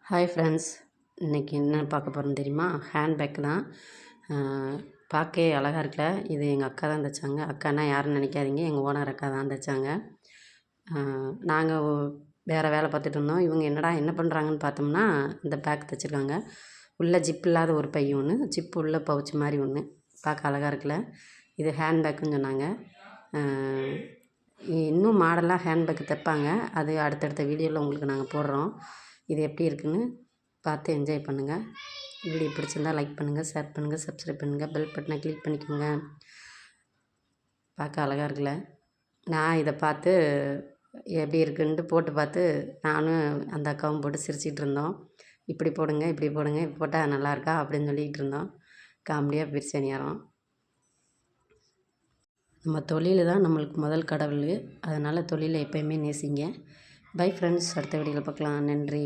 Hi friends, இன்றைக்கி என்ன பார்க்க போகிறோன்னு தெரியுமா? ஹேண்ட்பேக் தான். பார்க்கவே அழகாக இருக்குல்ல. இது எங்கள் அக்கா தான் தைச்சாங்க. அக்கானா யாருன்னு நினைக்காதீங்க, எங்கள் ஓனர் அக்கா தான் தைச்சாங்க. நாங்கள் வேறு வேலை பார்த்துட்டு இருந்தோம். இவங்க என்ன பண்ணுறாங்கன்னு பார்த்தோம்னா, இந்த பேக் தைச்சிருக்காங்க. உள்ளே ஜிப் இல்லாத ஒரு பை ஒன்று, ஜிப் உள்ள பவுச் மாதிரி ஒன்று. பார்க்க அழகாக இருக்குல்ல. இது ஹேண்ட்பேக்குன்னு சொன்னாங்க. இன்னும் மாடலாக ஹேண்ட்பேக் தைப்பாங்க. அது அடுத்தடுத்த வீடியோவில் உங்களுக்கு நாங்கள் போடுறோம். இது எப்படி இருக்குன்னு பார்த்து என்ஜாய் பண்ணுங்கள். வீடியோ பிடிச்சிருந்தா லைக் பண்ணுங்கள், ஷேர் பண்ணுங்கள், சப்ஸ்கிரைப் பண்ணுங்கள், பெல் பட்டனை கிளிக் பண்ணிக்கோங்க. பார்க்க அழகாக இருக்குல்ல. நான் இதை பார்த்து எப்படி இருக்குன்ட்டு போட்டு பார்த்து நானும் அந்த அக்காவும் போட்டு சிரிச்சிட்டு இருந்தோம். இப்படி போடுங்க, இப்படி போடுங்க, இப்படி போட்டால் நல்லாயிருக்கா அப்படின்னு சொல்லிகிட்டு இருந்தோம். காமெடியாக பிரிச்சு நேரம். நம்ம தொழில் தான் நம்மளுக்கு முதல் கடவுள். அதனால் தொழிலை எப்போயுமே நேசிங்க. பை ஃப்ரெண்ட்ஸ், அடுத்த வீடியோவில் பார்க்கலாம். நன்றி.